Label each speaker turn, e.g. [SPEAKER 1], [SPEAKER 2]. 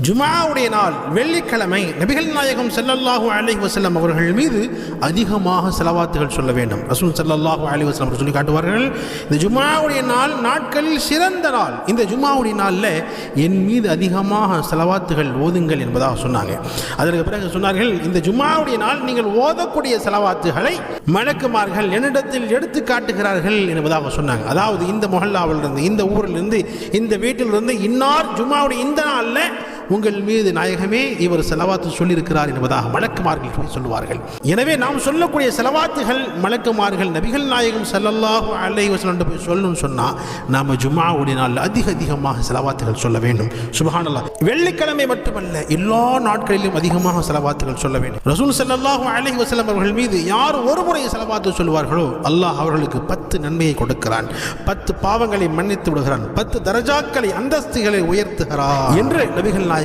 [SPEAKER 1] ஜுமாவுடைய நாள் வெள்ளிக்கிழமை நபிகள் நாயகம் ஸல்லல்லாஹு அலைஹி வஸல்லம் அவர்கள் மீது அதிகமாக ஸலவாத்துகள் சொல்ல வேண்டும். ரசூல் ஸல்லல்லாஹு அலைஹி வஸல்லம் அவர்கள் சொல்லி காட்டுவார்கள், இந்த ஜுமாவுடைய நாட்களில் சிறந்த நாள், இந்த ஜுமாவுடைய நாளில் என் மீது அதிகமாக ஸலவாத்துகள் ஓதுங்கள் என்பதாக சொன்னாங்க. அதற்கு பிறகு சொன்னார்கள், இந்த ஜுமாவுடைய நாள் நீங்கள் ஓதக்கூடிய ஸலவாத்துகளை மலக்குமார்கள் என்னிடத்தில் எடுத்து காட்டுகிறார்கள் என்பதாக சொன்னாங்க. அதாவது இந்த முஹல்லாவிலிருந்து, இந்த ஊரிலிருந்து, இந்த வீட்டிலிருந்து இன்னார் ஜுமாவுடைய இந்த நாளில் உங்கள் மீது நாயகமே இவர் ஸலவாத்து சொல்லியிருக்கிறார் என்பதாக மலக்குமார்கள் சொல்லுவார்கள். எனவே நாம் சொல்லக்கூடிய ஸலவாத்துகள் மலக்குமார்கள் நபிகள் நாயகம் ஸல்லல்லாஹு அலைஹி வஸல்லம் போய் சொல்லணும்னு சொன்னால் நாம் ஜும்ஆவுடைய நாள் அதிகமாக ஸலவாத்துகள் சொல்ல வேண்டும். சுப்ஹானல்லாஹ். வெள்ளிக்கிழமை மட்டுமல்ல, எல்லா நாட்களிலும் அதிகமாக ஸலவாத்துகள் சொல்ல வேண்டும். ரசூல் ஸல்லல்லாஹு அலைஹி வஸல்லம் அவர்கள் மீது யார் ஒரு முறை ஸலவாத்து சொல்வார்களோ அல்லாஹ் அவர்களுக்கு 10 நன்மையை கொடுக்கிறான், 10 பாவங்களை மன்னித்து விடுகிறான், 10 தரஜாக்களை அந்தஸ்துகளை உயர்த்துகிறான் என்று நபிகள்